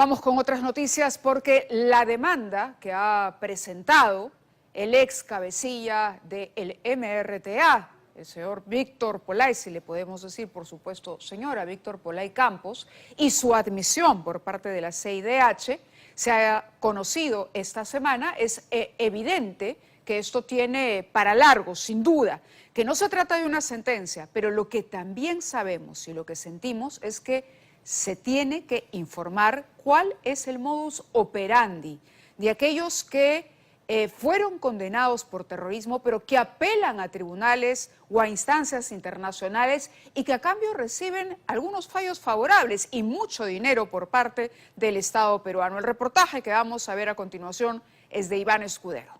Vamos con otras noticias porque la demanda que ha presentado el ex cabecilla del MRTA, el señor Víctor Polay, si le podemos decir, por supuesto, señora Víctor Polay Campos, y su admisión por parte de la CIDH, se ha conocido esta semana. Es evidente que esto tiene para largo, sin duda, que no se trata de una sentencia, pero lo que también sabemos y lo que sentimos es que se tiene que informar cuál es el modus operandi de aquellos que fueron condenados por terrorismo, pero que apelan a tribunales o a instancias internacionales y que a cambio reciben algunos fallos favorables y mucho dinero por parte del Estado peruano. El reportaje que vamos a ver a continuación es de Iván Escudero.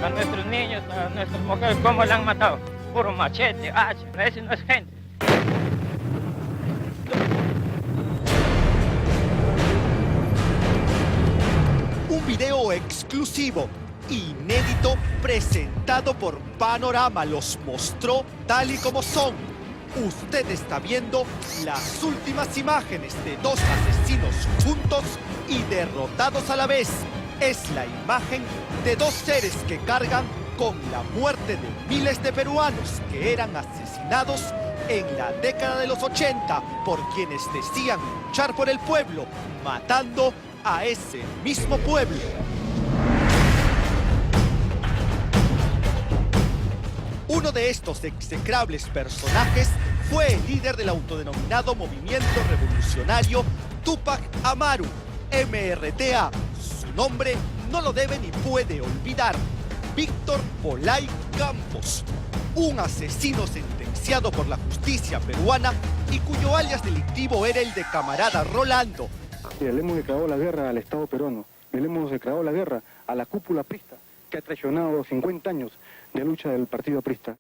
A nuestros niños, a nuestras mujeres, ¿cómo la han matado? Puro machete, hacha, eso no es gente. Un video exclusivo, inédito, presentado por Panorama, los mostró tal y como son. Usted está viendo las últimas imágenes de dos asesinos juntos y derrotados a la vez. Es la imagen de dos seres que cargan con la muerte de miles de peruanos que eran asesinados en la década de los 80 por quienes decían luchar por el pueblo, matando a ese mismo pueblo. Uno de estos execrables personajes fue el líder del autodenominado movimiento revolucionario Túpac Amaru, MRTA. Su nombre no lo debe ni puede olvidar: Víctor Polay Campos, un asesino sentenciado por la justicia peruana y cuyo alias delictivo era el de Camarada Rolando. Mira, le hemos declarado la guerra al Estado peruano, le hemos declarado la guerra a la cúpula aprista, que ha traicionado 50 años de lucha del partido aprista.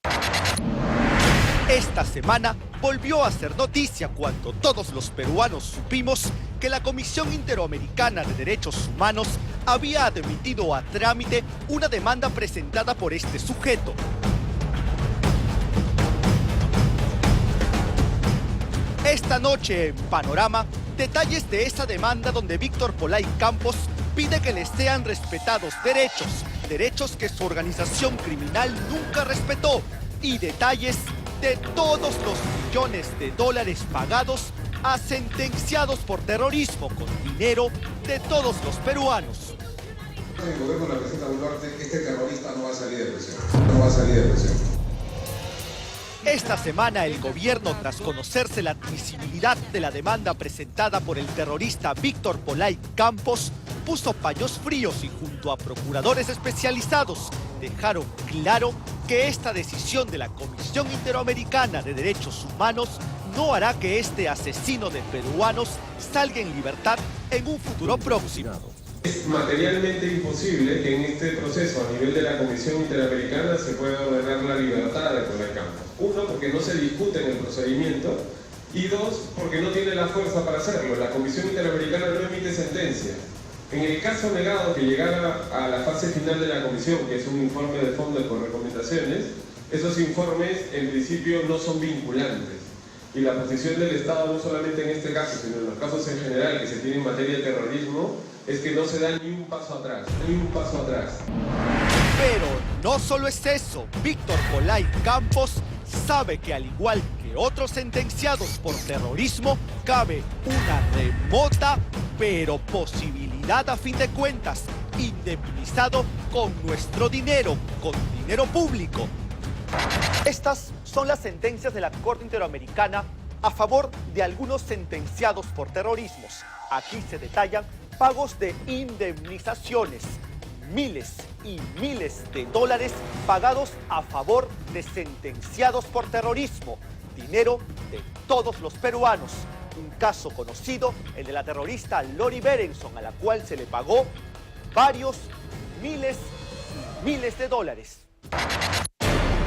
Esta semana volvió a ser noticia cuando todos los peruanos supimos que la Comisión Interamericana de Derechos Humanos había admitido a trámite una demanda presentada por este sujeto. Esta noche en Panorama, detalles de esa demanda donde Víctor Polay Campos pide que les sean respetados derechos que su organización criminal nunca respetó, y detalles de todos los millones de dólares pagados a sentenciados por terrorismo con dinero de todos los peruanos. El gobierno de la presidenta Boluarte, este terrorista no va a salir de prisión. No va a salir de prisión. Esta semana el gobierno, tras conocerse la admisibilidad de la demanda presentada por el terrorista Víctor Polay Campos, puso paños fríos y junto a procuradores especializados dejaron claro que esta decisión de la Comisión Interamericana de Derechos Humanos no hará que este asesino de peruanos salga en libertad en un futuro próximo. Es materialmente imposible que en este proceso a nivel de la Comisión Interamericana se pueda ordenar la libertad de Polay Campos. Uno, porque no se discute en el procedimiento, y dos, porque no tiene la fuerza para hacerlo. La Comisión Interamericana no emite sentencia. En el caso negado que llegara a la fase final de la comisión, que es un informe de fondo con recomendaciones, esos informes en principio no son vinculantes. Y la posición del Estado, no solamente en este caso, sino en los casos en general que se tienen en materia de terrorismo, es que no se da ni un paso atrás, ni un paso atrás. Pero no solo es eso, Víctor Polay Campos sabe que al igual que otros sentenciados por terrorismo, cabe una remota pero posibilidad a fin de cuentas, indemnizado con nuestro dinero, con dinero público. Estas son las sentencias de la Corte Interamericana a favor de algunos sentenciados por terrorismos. Aquí se detallan pagos de indemnizaciones, miles y miles de dólares pagados a favor de sentenciados por terrorismo, dinero de todos los peruanos. Un caso conocido, el de la terrorista Lori Berenson, a la cual se le pagó varios miles y miles de dólares.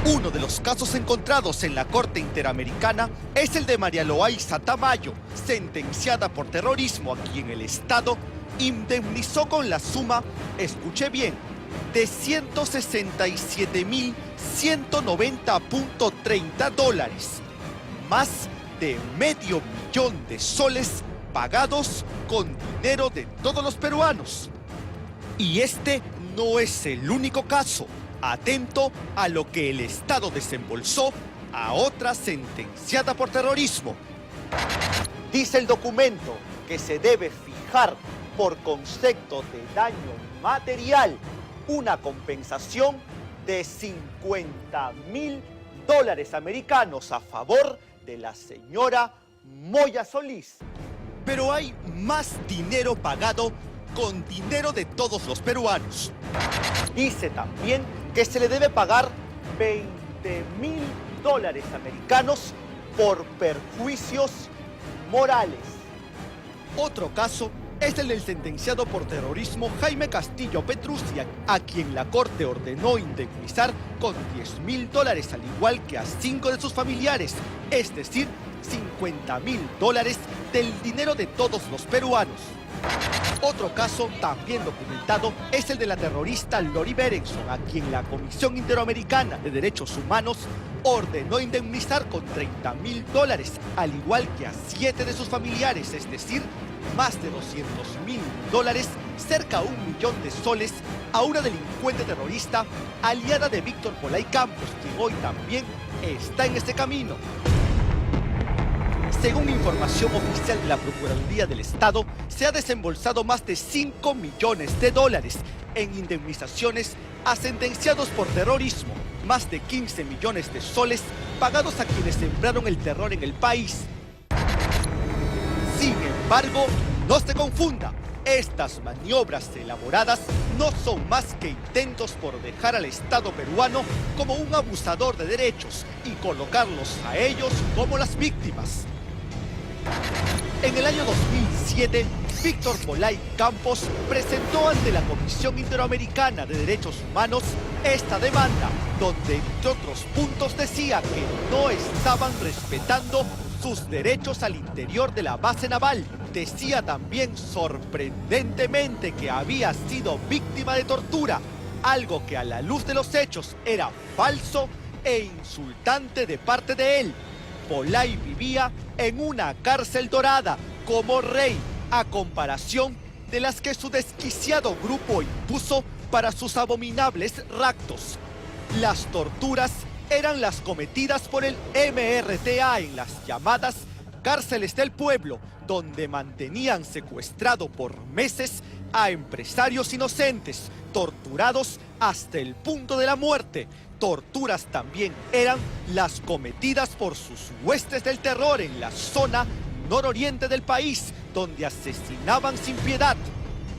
Uno de los casos encontrados en la Corte Interamericana es el de María Loaiza Tamayo, sentenciada por terrorismo, a quien el Estado indemnizó con la suma, escuche bien, de $167.190.30, más de $500 millones de soles pagados con dinero de todos los peruanos. Y este no es el único caso. Atento a lo que el Estado desembolsó a otra sentenciada por terrorismo. Dice el documento que se debe fijar por concepto de daño material una compensación de $50.000 americanos a favor de la señora Moya Solís. Pero hay más dinero pagado con dinero de todos los peruanos. Dice también que se le debe pagar $20.000 americanos por perjuicios morales. Otro caso es el del sentenciado por terrorismo Jaime Castillo Petrucci, a quien la Corte ordenó indemnizar con $10.000, al igual que a 5 de sus familiares, es decir, $50.000 del dinero de todos los peruanos. Otro caso también documentado es el de la terrorista Lori Berenson, a quien la Comisión Interamericana de Derechos Humanos ordenó indemnizar con $30.000, al igual que a 7 de sus familiares, es decir, más de $200.000, cerca de $1 millón de soles, a una delincuente terrorista aliada de Víctor Polay Campos, quien hoy también está en este camino. Según información oficial de la Procuraduría del Estado, se ha desembolsado más de $5 millones en indemnizaciones a sentenciados por terrorismo, más de 15 millones de soles pagados a quienes sembraron el terror en el país. Sin embargo, no se confunda, estas maniobras elaboradas no son más que intentos por dejar al Estado peruano como un abusador de derechos y colocarlos a ellos como las víctimas. En el año 2007, Víctor Polay Campos presentó ante la Comisión Interamericana de Derechos Humanos esta demanda, donde entre otros puntos decía que no estaban respetando sus derechos al interior de la base naval. Decía también sorprendentemente que había sido víctima de tortura, algo que a la luz de los hechos era falso e insultante de parte de él. Polay vivía en una cárcel dorada como rey, a comparación de las que su desquiciado grupo impuso para sus abominables raptos. Las torturas eran las cometidas por el MRTA en las llamadas cárceles del pueblo, donde mantenían secuestrado por meses a empresarios inocentes, torturados hasta el punto de la muerte. Torturas también eran las cometidas por sus huestes del terror en la zona nororiente del país, donde asesinaban sin piedad.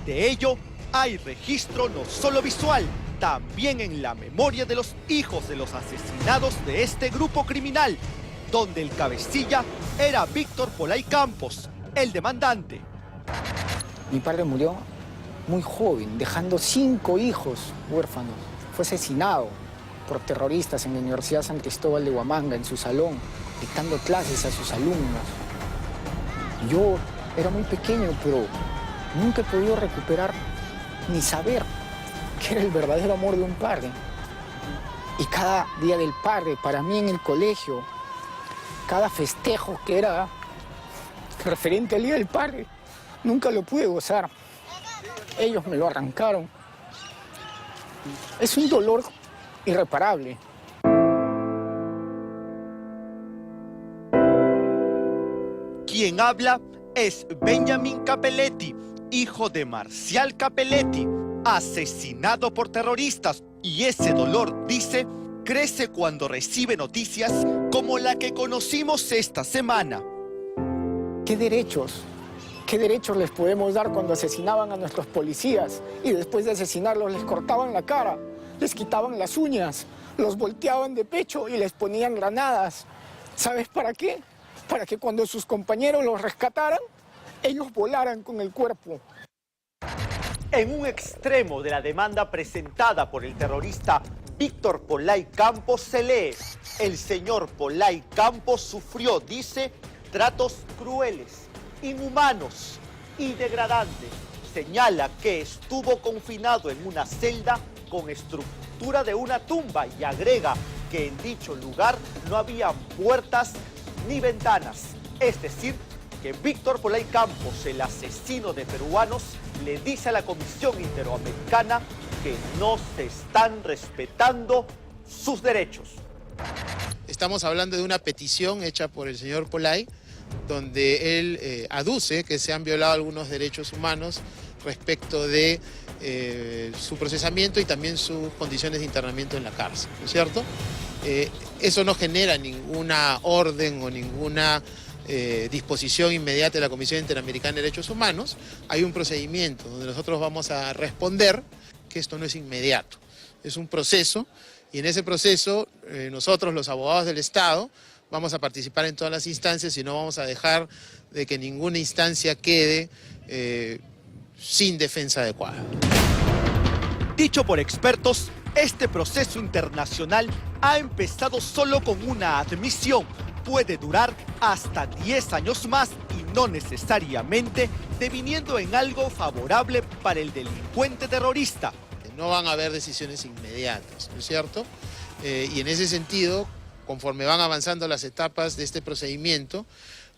De ello hay registro no solo visual, también en la memoria de los hijos de los asesinados de este grupo criminal, donde el cabecilla era Víctor Polay Campos, el demandante. Mi padre murió muy joven, dejando 5 hijos huérfanos. Fue asesinado por terroristas en la Universidad San Cristóbal de Huamanga, en su salón, dictando clases a sus alumnos. Yo era muy pequeño, pero nunca he podido recuperar ni saber qué era el verdadero amor de un padre. Y cada día del padre, para mí en el colegio, cada festejo que era referente al Día del Padre, nunca lo pude gozar. Ellos me lo arrancaron. Es un dolor irreparable. Quien habla es Benjamin Capelletti, hijo de Marcial Capelletti, asesinado por terroristas. Y ese dolor, dice, crece cuando recibe noticias como la que conocimos esta semana. ¿Qué derechos les podemos dar cuando asesinaban a nuestros policías y después de asesinarlos les cortaban la cara, les quitaban las uñas, los volteaban de pecho y les ponían granadas? ¿Sabes para qué? Para que cuando sus compañeros los rescataran, ellos volaran con el cuerpo. En un extremo de la demanda presentada por el terrorista Víctor Polay Campos se lee: el señor Polay Campos sufrió, dice, tratos crueles, inhumanos y degradantes. Señala que estuvo confinado en una celda con estructura de una tumba y agrega que en dicho lugar no había puertas ni ventanas. Es decir, que Víctor Polay Campos, el asesino de peruanos, le dice a la Comisión Interamericana que no se están respetando sus derechos. Estamos hablando de una petición hecha por el señor Polay, donde él aduce que se han violado algunos derechos humanos respecto de su procesamiento y también sus condiciones de internamiento en la cárcel, ¿no es cierto? Eso no genera ninguna orden o ninguna disposición inmediata de la Comisión Interamericana de Derechos Humanos. Hay un procedimiento donde nosotros vamos a responder que esto no es inmediato, es un proceso, y en ese proceso nosotros, los abogados del Estado, vamos a participar en todas las instancias y no vamos a dejar de que ninguna instancia quede sin defensa adecuada. Dicho por expertos, este proceso internacional ha empezado solo con una admisión. Puede durar hasta 10 años más y no necesariamente deviniendo en algo favorable para el delincuente terrorista. No van a haber decisiones inmediatas, ¿no es cierto? Y en ese sentido, conforme van avanzando las etapas de este procedimiento,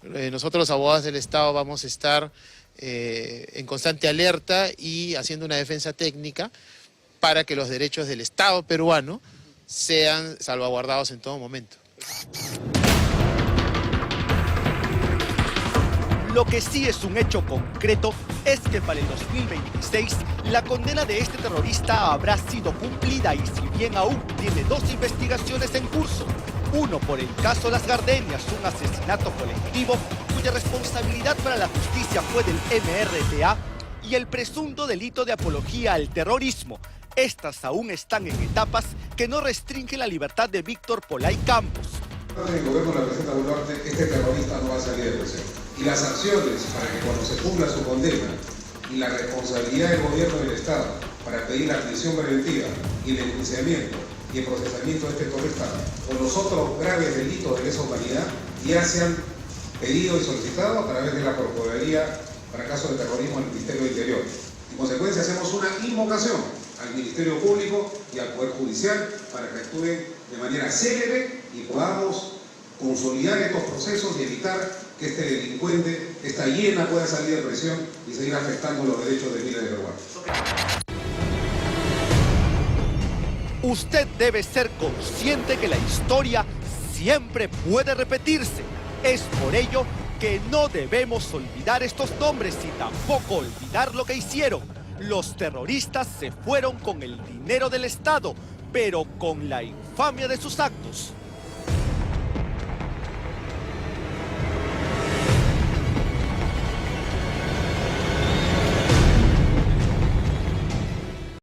nosotros los abogados del Estado vamos a estar en constante alerta y haciendo una defensa técnica para que los derechos del Estado peruano sean salvaguardados en todo momento. Lo que sí es un hecho concreto es que para el 2026 la condena de este terrorista habrá sido cumplida, y si bien aún tiene 2 investigaciones en curso, uno por el caso Las Gardenias, un asesinato colectivo cuya responsabilidad para la justicia fue del MRTA, y el presunto delito de apología al terrorismo. Estas aún están en etapas que no restringen la libertad de Víctor Polay Campos. El gobierno de la presidenta Boluarte, este terrorista no va a salir de prisión. Y las acciones para que cuando se cumpla su condena y la responsabilidad del gobierno del Estado para pedir la prisión preventiva y el enjuiciamiento y el procesamiento de este terrorista con los otros graves delitos de lesa humanidad ya se han pedido y solicitado a través de la Procuraduría para casos de terrorismo del Ministerio del Interior. En consecuencia, hacemos una invocación al Ministerio Público y al Poder Judicial para que actúen de manera célere y podamos consolidar estos procesos y evitar que este delincuente, esta hiena, pueda salir de prisión y seguir afectando los derechos de miles de peruanos. Usted debe ser consciente que la historia siempre puede repetirse. Es por ello que no debemos olvidar estos nombres y tampoco olvidar lo que hicieron. Los terroristas se fueron con el dinero del Estado, pero con la infamia de sus actos